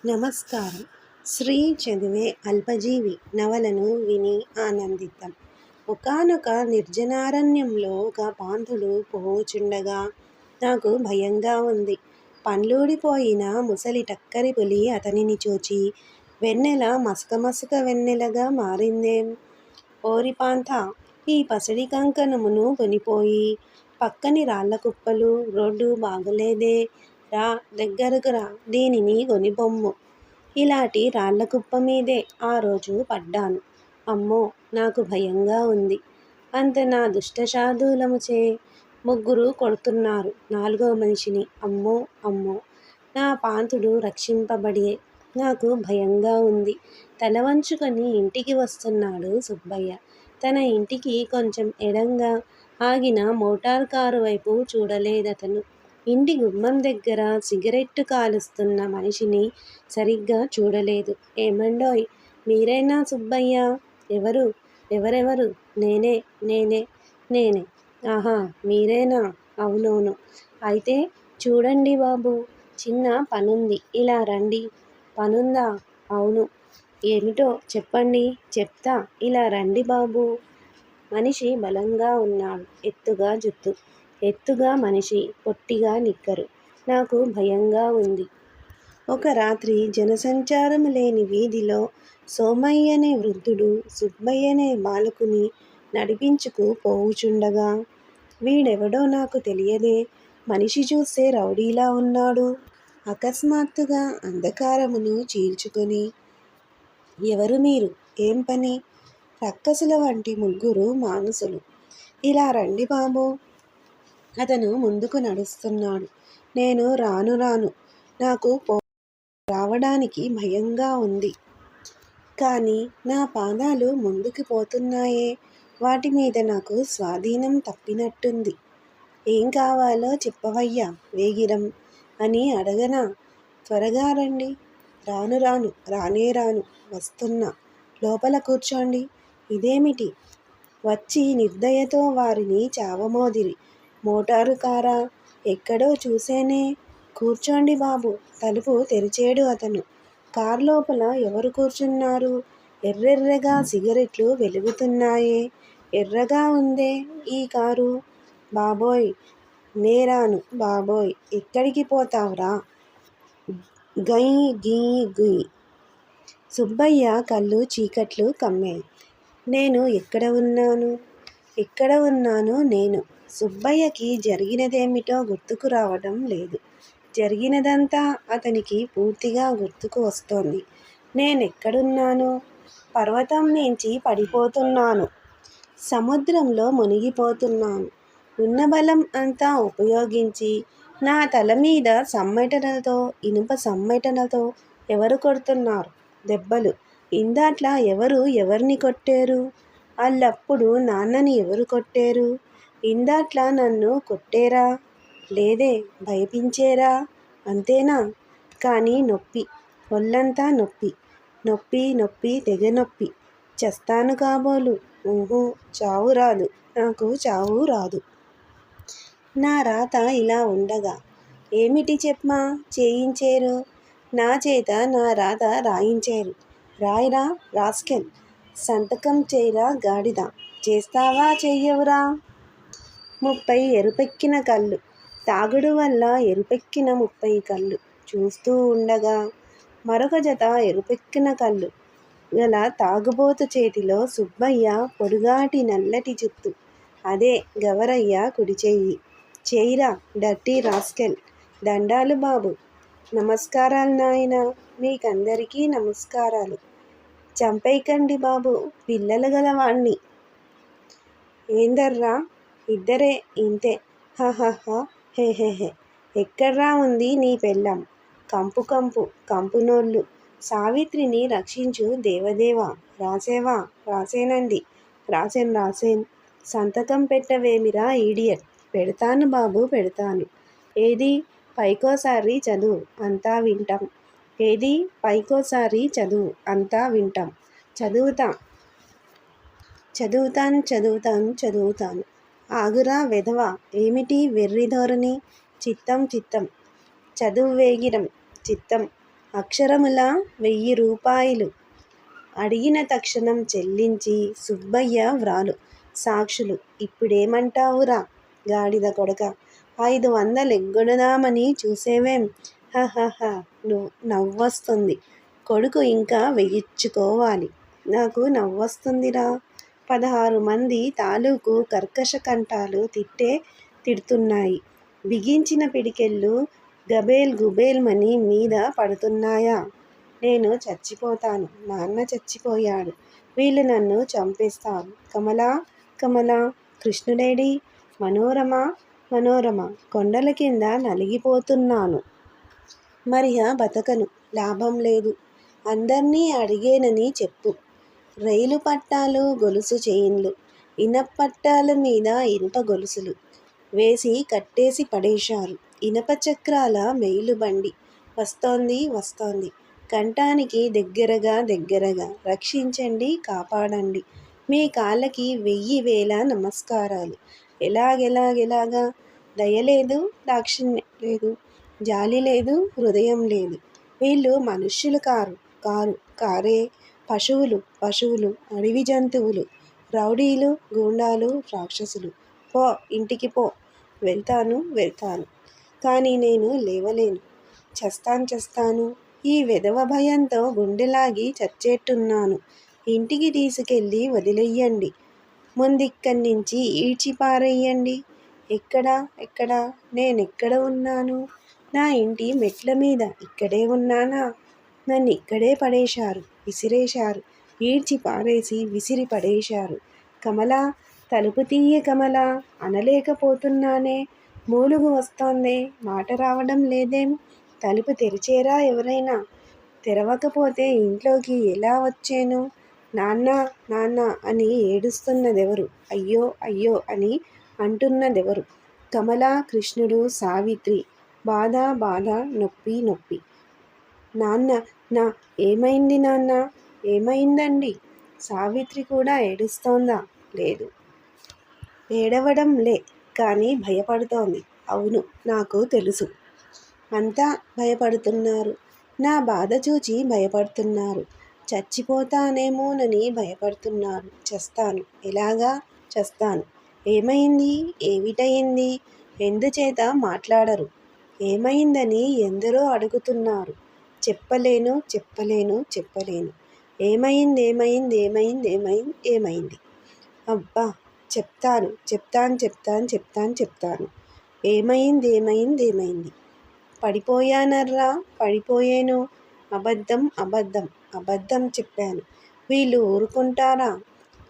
నమస్కారం. శ్రీ చదివే అల్పజీవి నవలను విని ఆనందిద్దాం. ఒకానొక నిర్జనారణ్యంలో ఒక పాంథుడు పోవుచుండగా నాకు భయంగా ఉంది. పండ్లూడిపోయిన ముసలి టక్కరి పులి అతనిని చూచి, వెన్నెల మసక వెన్నెలగా మారిందేం? ఓరి పాంథా, ఈ పసిడి కంకణమును కొనిపోయి, పక్కని రాళ్ళ కుప్పలు, రోడ్డు బాగలేదే, రా దగ్గరకు రా, దీనిని కొనిపొమ్ము. ఇలాంటి రాళ్ళ కుప్ప మీదే ఆ రోజు పడ్డాను. అమ్మో, నాకు భయంగా ఉంది. అంత నా దుష్టశార్దూలముచే ముగ్గురు కొడుతున్నారు నాలుగో మనిషిని. అమ్మో అమ్మో, నా పాంథుడు రక్షింపబడే. నాకు భయంగా ఉంది. తల వంచుకొని ఇంటికి వస్తున్నాడు సుబ్బయ్య. తన ఇంటికి కొంచెం ఎడంగా ఆగిన మోటార్ కారు వైపు చూడలేదతను. ఇంటి గుమ్మం దగ్గర సిగరెట్టు కాలుస్తున్న మనిషిని సరిగ్గా చూడలేదు. ఏమండోయ్, మీరేనా సుబ్బయ్య? ఎవరు? ఎవరెవరు? నేనే నేనే నేనే ఆహా, మీరేనా? అవునవును. అయితే చూడండి బాబు, చిన్న పనుంది, ఇలా రండి. పనుందా? అవును. ఏమిటో చెప్పండి. చెప్తా, ఇలా రండి బాబు. మనిషి బలంగా ఉన్నాడు. ఎత్తుగా జుత్తు, ఎత్తుగా మనిషి, పొట్టిగా నిక్కరు. నాకు భయంగా ఉంది. ఒక రాత్రి జనసంచారము లేని వీధిలో సోమయ్యనే వృద్ధుడు సుబ్బయ్యనే బాలకుని నడిపించుకు పోవుచుండగా, వీడెవడో నాకు తెలియదే, మనిషి చూస్తే రౌడీలా ఉన్నాడు. అకస్మాత్తుగా అంధకారమును చీల్చుకొని, ఎవరు మీరు? ఏం పని? రక్కసుల వంటి ముగ్గురు మానుసులు. ఇలా రండి బాబు. అతను ముందుకు నడుస్తున్నాడు. నేను రాను. నాకు రావడానికి భయంగా ఉంది. కానీ నా పాదాలు ముందుకు పోతున్నాయే, వాటి మీద నాకు స్వాధీనం తప్పినట్టుంది. ఏం కావాలో చెప్పవయ్యా వేగిరం అని అడగనా? త్వరగా రండి. రాను, వస్తున్నా. లోపల కూర్చోండి. ఇదేమిటి? వచ్చి నిర్దయతో వారిని చావమోదిరి. మోటారు కారా? ఎక్కడో చూసేనే. కూర్చోండి బాబు. తలుపు తెరిచేడు అతను. కారు లోపల ఎవరు కూర్చున్నారు? ఎర్రెర్రగా సిగరెట్లు వెలుగుతున్నాయే. ఎర్రగా ఉందే ఈ కారు. బాబోయ్, నేరాను బాబోయ్. ఎక్కడికి పోతావురా? గై గీ గుయ్. సుబ్బయ్య కళ్ళు చీకట్లు కమ్మాయి. నేను ఎక్కడ ఉన్నాను నేను? సుబ్బయ్యకి జరిగినదేమిటో గుర్తుకు రావడం లేదు. జరిగినదంతా అతనికి పూర్తిగా గుర్తుకు వస్తోంది. నేనెక్కడున్నాను? పర్వతం మించి పడిపోతున్నాను. సముద్రంలో మునిగిపోతున్నాను. ఉన్న బలం అంతా ఉపయోగించి నా తల మీద సమ్మెటలతో, ఇనుప సమ్మెటలతో ఎవరు కొడుతున్నారు దెబ్బలు? ఇందాట్లా ఎవరు ఎవర్ని కొట్టారు? అల్లప్పుడు నాన్నని ఎవరు కొట్టారు? ఇందాట్లా నన్ను కొట్టేరా? లేదే, భయపించేరా? అంతేనా? కానీ నొప్పి, ఒళ్ళంతా నొప్పి, తెగ నొప్పి. చస్తాను కాబోలు. ఊహూ, చావు రాదు. నాకు చావు రాదు. నా రాత ఇలా ఉండగా ఏమిటి చెప్పమా చేయించేరు? నా చేత నా రాత రాయించేరు. రాయిరా రాస్కెల్. సంతకం చేయరా గాడిద. చేస్తావా చెయ్యవురా? 30 ఎరుపెక్కిన కళ్ళు. తాగుడు వల్ల ఎరుపెక్కిన 30 కళ్ళు చూస్తూ ఉండగా, మరొక జత ఎరుపెక్కిన కళ్ళు గల తాగుబోతు చేతిలో సుబ్బయ్య పొడుగాటి నల్లటి జుత్తు. అదే గవరయ్య కుడి చెయ్యి. చేయిరా డర్టీ రాస్కెల్. దండాలు బాబు. నమస్కారాలు నాయనా. మీకందరికీ నమస్కారాలు. చంపేయకండి బాబు, పిల్లలు గలవాణ్ణి. ఏందర్రా? ఇద్దరే, ఇంతే. హహహ హెహెహె. ఎక్కడ్రా ఉంది నీ పెళ్ళాం? కంపునోళ్ళు. సావిత్రిని రక్షించు దేవదేవా. రాసేవా? రాసేనండి. రాసేన్. సంతకం పెట్టవేమిరా ఈడియట్. పెడతాను బాబు, పెడతాను. ఏది? పైకోసారి చదువు, అంతా వింటాం. ఏది? పైకోసారి చదువు, అంతా వింటాం. చదువుతాను. ఆగురా వెధవా. ఏమిటి వెర్రి ధోరణి? చిత్తం. చదువు వేగిరం. చిత్తం. అక్షరముల 1000 రూపాయలు అడిగిన తక్షణం చెల్లించి సుబ్బయ్య వ్రాలు సాక్షులు. ఇప్పుడేమంటావురా గాడిద కొడక, 500 ఎగ్గొడదామని చూసేవేం? హహహ నవ్వొస్తుంది. కొడుకు ఇంకా వెయ్యించుకోవాలి. నాకు నవ్వొస్తుందిరా. 16 మంది తాలూకు కర్కశ కంఠాలు తిడుతున్నాయి. బిగించిన పిడికిళ్ళు గబేల్ గుబేల్మని మీద పడుతున్నాయా? నేను చచ్చిపోతాను. నాన్న చచ్చిపోయాడు. వీళ్ళు నన్ను చంపేస్తారు. కమలా, కమలా, కృష్ణుడేడి? మనోరమ, మనోరమ, కొండల కింద నలిగిపోతున్నాను. మరిహ బతకను. లాభం లేదు. అందర్నీ అడిగేనని చెప్పు. రైలు పట్టాలు, గొలుసు చైన్లు, ఇనపట్టాల మీద ఇనుప గొలుసులు వేసి కట్టేసి పడేశారు. ఇనప చక్రాల మైలుబండి వస్తోంది, వస్తోంది. కంఠానికి దగ్గరగా రక్షించండి, కాపాడండి. మీ కాళ్ళకి 1000 నమస్కారాలు. ఎలాగా? దయలేదు, దాక్షిణ్యం లేదు, జాలి లేదు, హృదయం లేదు. వీళ్ళు మనుష్యులు కారే. పశువులు, అడవి జంతువులు, రౌడీలు, గూండాలు, రాక్షసులు. పో, ఇంటికి పో. వెళ్తాను. కానీ నేను లేవలేను. చస్తాను. ఈ వెధవ భయంతో గుండెలాగి చచ్చేట్టున్నాను. ఇంటికి తీసుకెళ్ళి వదిలెయ్యండి. ముందిక్కడ్నించి ఈడ్చిపారెయ్యండి. ఎక్కడ? నేనెక్కడ ఉన్నాను? నా ఇంటి మెట్ల మీద ఇక్కడే ఉన్నానా? నన్నిక్కడే పడేశారు, విసిరేశారు. ఈడ్చి పారేసి విసిరి పడేశారు. కమలా, తలుపు తీయ కమలా, అనలేకపోతున్నానే. మూలుగు వస్తోందే, మాట రావడం లేదేం? తలుపు తెరిచేరా ఎవరైనా? తెరవకపోతే ఇంట్లోకి ఎలా వచ్చేను? నాన్నా అని ఏడుస్తున్నదెవరు? అయ్యో అని అంటున్నదెవరు? కమల, కృష్ణుడు, సావిత్రి. బాధ, నొప్పి. నాన్న ఏమైంది నాన్న? ఏమైందండి? సావిత్రి కూడా ఏడుస్తోందా? లేదు, ఏడవడంలే, కానీ భయపడుతోంది. అవును, నాకు తెలుసు. అంతా భయపడుతున్నారు. నా బాధ చూచి భయపడుతున్నారు. చచ్చిపోతానేమోనని భయపడుతున్నారు. చస్తాను. ఎలాగా చస్తాను? ఏమైంది? ఏమిటయింది? ఎందుచేత మాట్లాడరు? ఏమైందని ఎందరో అడుగుతున్నారు. చెప్పలేను. ఏమైంది? అబ్బా, చెప్తాను. ఏమైంది? పడిపోయాను. అబద్ధం చెప్పాను. వీళ్ళు ఊరుకుంటారా?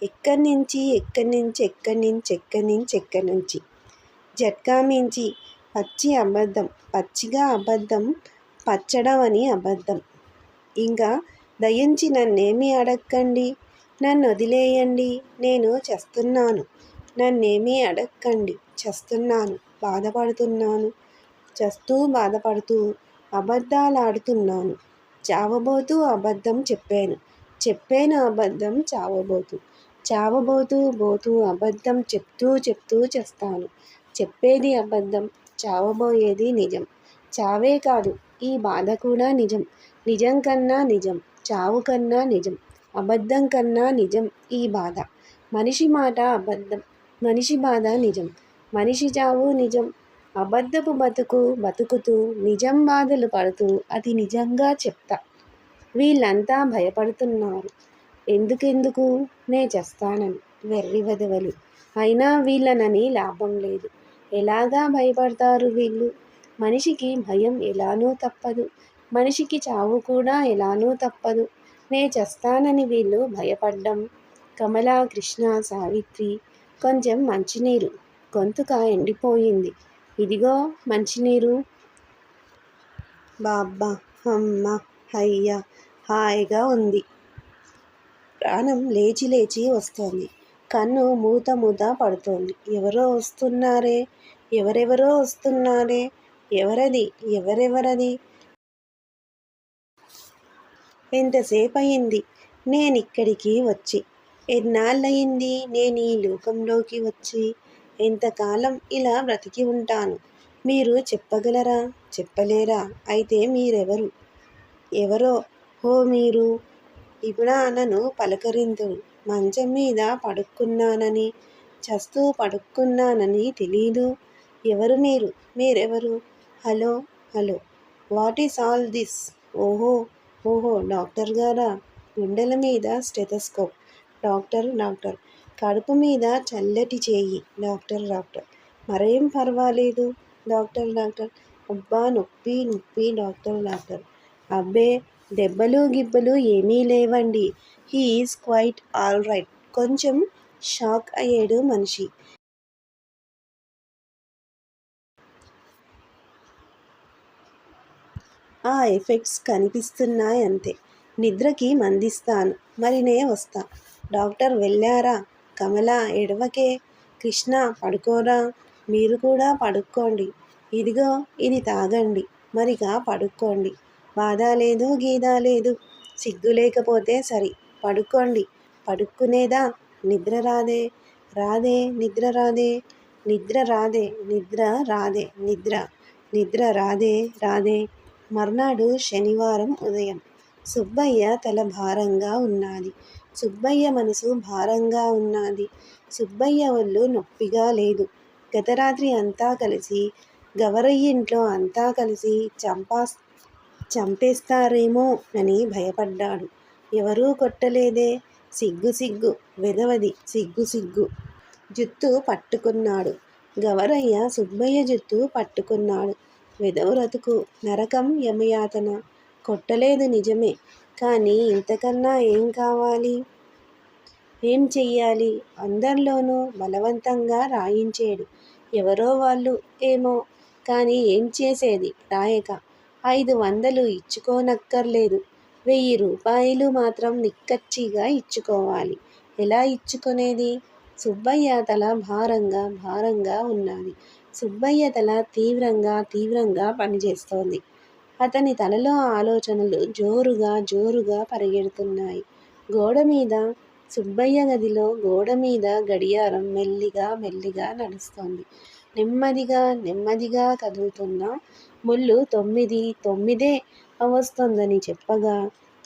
ఎక్కడ్నించి? జట్కామించి. పచ్చిగా అబద్ధం, పచ్చడవని అబద్ధం. ఇంకా దయించి నన్నేమీ అడక్కండి. నన్నొదిలేయండి. నేను చస్తున్నాను. నన్నేమీ అడక్కండి. చస్తున్నాను. బాధపడుతున్నాను. బాధపడుతూ అబద్ధాలాడుతున్నాను. చావబోతూ అబద్ధం చెప్పాను. అబద్ధం చావబోతూ అబద్ధం చెప్తూ చస్తాను. చెప్పేది అబద్ధం, చావబోయేది నిజం. చావే కాదు, ఈ బాధ కూడా నిజం. నిజం కన్నా నిజం, చావు కన్నా నిజం, అబద్ధం కన్నా నిజం ఈ బాధ. మనిషి మాట అబద్ధం, మనిషి బాధ నిజం. మనిషి చావు నిజం. అబద్ధపు బతుకుతూ నిజం బాధలు పడుతూ అది నిజంగా చెప్తా. వీళ్ళంతా భయపడుతున్నారు. ఎందుకు? నే చస్తానని. వెర్రి వెధవలు. అయినా వీళ్ళనని లాభం లేదు. ఎలాగా భయపడతారు వీళ్ళు? మనిషికి భయం ఎలానూ తప్పదు. మనిషికి చావు కూడా ఎలానూ తప్పదు. నే చస్తానని వీళ్ళు భయపడ్డం. కమల, కృష్ణ, సావిత్రి. కొంచెం మంచినీరు. గొంతుక ఎండిపోయింది. ఇదిగో మంచినీరు. బాబ్బా, అమ్మ, అయ్యా, హాయిగా ఉంది. ప్రాణం లేచి వస్తోంది. కన్ను మూత పడుతోంది. ఎవరెవరో వస్తున్నారే. ఎవరెవరది? ఎంతసేపయింది నేనిక్కడికి వచ్చి? ఎన్నాళ్ళయింది నేనీ లోకంలోకి వచ్చి? ఎంతకాలం ఇలా బ్రతికి ఉంటాను? మీరు చెప్పగలరా? చెప్పలేరా? అయితే మీరెవరు? ఎవరో హో మీరు ఇప్పుడు నన్ను పలకరింతురు. మంచం మీద పడుకున్నానని చస్తూ పడుకున్నానని తెలీదు. ఎవరు మీరు? మీరెవరు? Hello hello what is all this? ఓహో ఓహో డాక్టర్ గారా? గుండెల మీద స్టెథోస్కోప్. డాక్టర్ డాక్టర్ కడుపు మీద చల్లటి చేయి. డాక్టర్ డాక్టర్ మరేం పర్వాలేదు. డాక్టర్ డాక్టర్ అబ్బా నొప్పి నొప్పి. డాక్టర్ డాక్టర్ అబ్బే దెబ్బలు గిబ్బలు ఏమీ లేవండి. He is quiet all right. కొంచెం షాక్ అయ్యాడు మనిషి. ఆ ఎఫెక్ట్స్ కనిపిస్తున్నాయంతే. నిద్రకి మందిస్తాను. మరి నే వస్తా. డాక్టర్ వెళ్ళారా? కమల ఎడవకే. కృష్ణ పడుకోరా. మీరు కూడా పడుక్కోండి. ఇదిగో ఇది తాగండి. మరిగా పడుక్కోండి. బాధ లేదు గీద లేదు. సిగ్గు లేకపోతే సరి. పడుకోండి. పడుక్కునేదా? నిద్ర రాదే రాదే నిద్ర రాదే నిద్ర రాదే నిద్ర రాదే నిద్ర నిద్ర రాదే రాదే. మర్నాడు శనివారం ఉదయం. సుబ్బయ్య తల భారంగా ఉన్నది. సుబ్బయ్య మనసు భారంగా ఉన్నది. సుబ్బయ్య ఒళ్ళు నొప్పిగా లేదు. గత రాత్రి అంతా కలిసి గవరయ్యింట్లో అంతా కలిసి చంపేస్తారేమో అని భయపడ్డాడు. ఎవరూ కొట్టలేదే. సిగ్గు సిగ్గు వెధవది సిగ్గు సిగ్గు. జుత్తు పట్టుకున్నాడు. గవరయ్య సుబ్బయ్య జుత్తు పట్టుకున్నాడు. వెధవబ్రతుకు నరకం యమయాతన. కొట్టలేదు నిజమే. కానీ ఇంతకన్నా ఏం కావాలి? ఏం చెయ్యాలి? అందర్లోనూ బలవంతంగా రాయించేడు. ఎవరో వాళ్ళు ఏమో. కానీ ఏం చేసేది రాయక? 500 ఇచ్చుకోనక్కర్లేదు. 1000 రూపాయలు మాత్రం నిక్కచ్చిగా ఇచ్చుకోవాలి. ఎలా ఇచ్చుకునేది? సుబ్బయ్య తల భారంగా భారంగా ఉన్నది. సుబ్బయ్య తల తీవ్రంగా పనిచేస్తోంది. అతని తలలో ఆలోచనలు జోరుగా జోరుగా పరిగెడుతున్నాయి. గోడమీద సుబ్బయ్య గదిలో గోడమీద గడియారం మెల్లిగా మెల్లిగా నడుస్తోంది. నెమ్మదిగా నెమ్మదిగా కదులుతున్న ముళ్ళు 9 9 అవస్తోందని చెప్పగా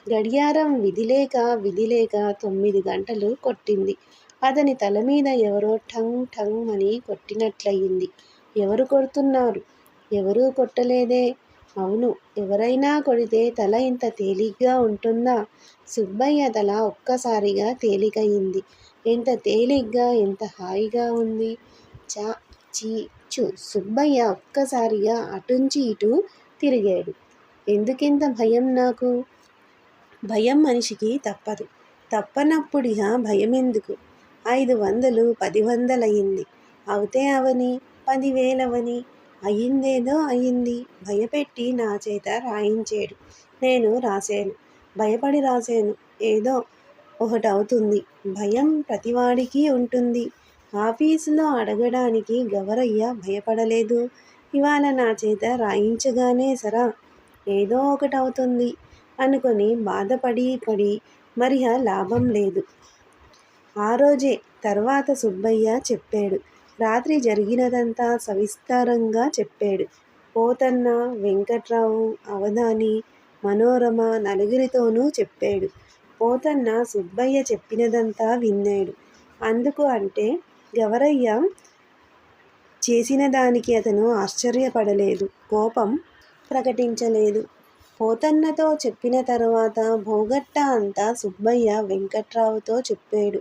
గడియారం విధిలేక 9 గంటలు కొట్టింది. అతని తలమీద ఎవరో ఠంగ్ ఠంగ్ అని కొట్టినట్లయింది. ఎవరు కొడుతున్నారు? ఎవరూ కొట్టలేదే. అవును, ఎవరైనా కొడితే తల ఇంత తేలిగ్గా ఉంటుందా? సుబ్బయ్య తల ఒక్కసారిగా తేలికయింది. ఎంత తేలిగ్గా ఎంత హాయిగా ఉంది. చ చీ చు. సుబ్బయ్య ఒక్కసారిగా అటుంచి ఇటూ తిరిగాడు. ఎందుకింత భయం నాకు? భయం మనిషికి తప్పదు. తప్పనప్పుడిహ భయమెందుకు? 500 10,000 అయింది. అవుతే అవని 10,000 అవని. అయిందేదో అయింది. భయపెట్టి నా చేత రాయించేడు. నేను రాసేను. భయపడి రాసేను. ఏదో ఒకటవుతుంది. భయం ప్రతివాడికి ఉంటుంది. ఆఫీసులో అడగడానికి గవరయ్య భయపడలేదు. ఇవాళ నా చేత రాయించగానే సరా ఏదో ఒకటవుతుంది అనుకొని బాధపడి మరిహ లాభం లేదు. ఆ రోజే తర్వాత సుబ్బయ్య చెప్పాడు. రాత్రి జరిగినదంతా సవిస్తారంగా చెప్పాడు. పోతన్న, వెంకట్రావు, అవధాని, మనోరమ నలుగురితోనూ చెప్పాడు. పోతన్న సుబ్బయ్య చెప్పినదంతా విన్నాడు. అందుకు అంటే గవరయ్య చేసిన దానికి అతను ఆశ్చర్యపడలేదు. కోపం ప్రకటించలేదు. పోతన్నతో చెప్పిన తరువాత భోగట్టా అంతా సుబ్బయ్య వెంకట్రావుతో చెప్పాడు.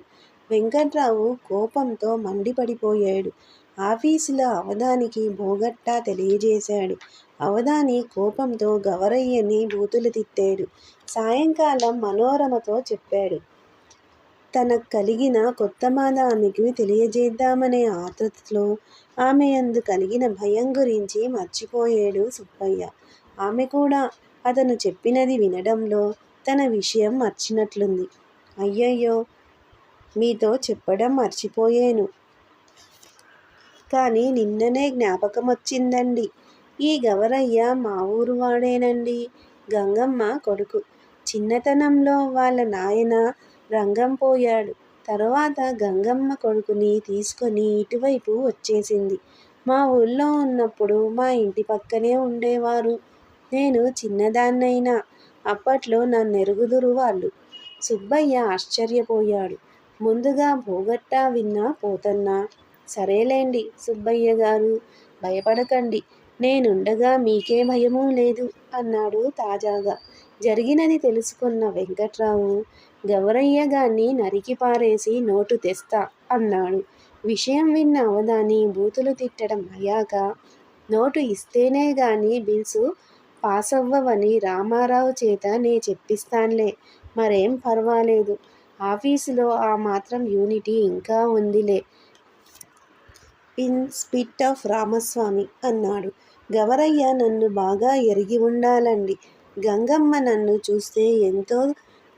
వెంకట్రావు కోపంతో మండిపడిపోయాడు. ఆఫీసులో అవధానికి భోగట్టా తెలియజేశాడు. అవధాని కోపంతో గవరయ్యని బూతులు తిట్టాడు. సాయంకాలం మనోరమతో చెప్పాడు. తనకు కలిగిన కొత్తమాదానికి తెలియజేద్దామనే ఆతృతలో ఆమె యందు కలిగిన భయం గురించి మర్చిపోయాడు సుబ్బయ్య. ఆమె కూడా అతను చెప్పినది వినడంలో తన విషయం మర్చినట్లుంది. అయ్యయ్యో, మీతో చెప్పడం మర్చిపోయేను. కానీ నిన్ననే జ్ఞాపకమొచ్చిందండి. ఈ గవరయ్య మా ఊరువాడేనండి. గంగమ్మ కొడుకు. చిన్నతనంలో వాళ్ళ నాయన రంగం పోయాడు. తరువాత గంగమ్మ కొడుకుని తీసుకొని ఇటువైపు వచ్చేసింది. మా ఊళ్ళో ఉన్నప్పుడు మా ఇంటి పక్కనే ఉండేవారు. నేను చిన్నదాన్నైనా అప్పట్లో నన్నెరుగుదురు వాళ్ళు. సుబ్బయ్య ఆశ్చర్యపోయాడు. ముందుగా భోగట్టా విన్నా పోతన్నా. సరేలేండి సుబ్బయ్య గారు, భయపడకండి. నేనుండగా మీకే భయమూ లేదు అన్నాడు తాజాగా. జరిగినది తెలుసుకున్న వెంకట్రావు, గౌరయ్య గాన్ని నరికి పారేసి నోటు తెస్తా అన్నాడు. విషయం విన్న అవధాని బూతులు తిట్టడం అయ్యాక, నోటు ఇస్తేనే గాని బిల్సు పాసవ్వవని రామారావు చేత నే చెప్పిస్తాన్లే, మరేం పర్వాలేదు. ఆఫీసులో ఆ మాత్రం యూనిటీ ఇంకా ఉందిలే. ఇన్ స్పిట్ ఆఫ్ రామస్వామి అన్నాడు. గవరయ్య నన్ను బాగా ఎరిగి ఉండాలండి. గంగమ్మ నన్ను చూస్తే ఎంతో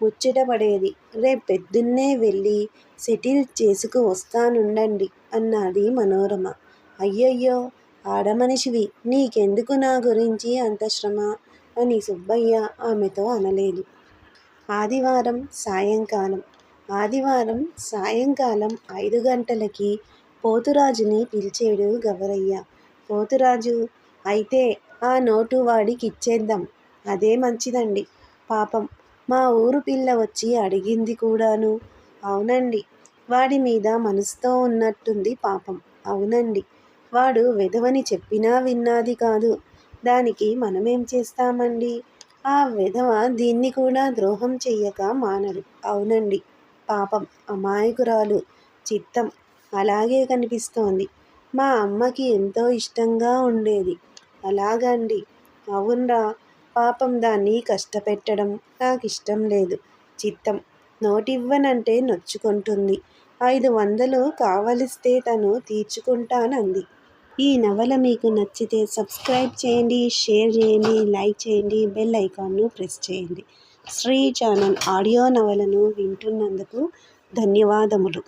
ముచ్చటపడేది. రేపెద్దున్నే వెళ్ళి సెటిల్ చేసుకు వస్తానుండండి అన్నది మనోరమ. అయ్యయ్యో, ఆడమనిషివి, నీకెందుకు నా గురించి అంత శ్రమ అని సుబ్బయ్య ఆమెతో అనలేదు. ఆదివారం సాయంకాలం 5 గంటలకి పోతురాజుని పిలిచేడు గవరయ్య. పోతురాజు, అయితే ఆ నోటు వాడికిచ్చేద్దాం. అదే మంచిదండి. పాపం మా ఊరు పిల్ల వచ్చి అడిగింది కూడాను. అవునండి, వాడి మీద మనసుతో ఉన్నట్టుంది పాపం. అవునండి, వాడు వెధవని చెప్పినా విన్నది కాదు. దానికి మనమేం చేస్తామండి. ఆ వెధవ దీన్ని కూడా ద్రోహం చెయ్యక మానడు. అవునండి, పాపం అమాయకురాలు. చిత్తం అలాగే కనిపిస్తోంది. మా అమ్మకి ఎంతో ఇష్టంగా ఉండేది. అలాగండి. అవున్రా, పాపం దాన్ని కష్టపెట్టడం నాకిష్టం లేదు. చిత్తం, నోటివ్వనంటే నొచ్చుకుంటుంది. 500 కావలిస్తే తను తీర్చుకుంటానంది. ఈ నవల మీకు నచ్చితే సబ్స్క్రైబ్ చేయండి, షేర్ చేయండి, లైక్ చేయండి, బెల్ ఐకాన్ను ప్రెస్ చేయండి. శ్రీ ఛానల్ ఆడియో నవలను వింటున్నందుకు ధన్యవాదములు.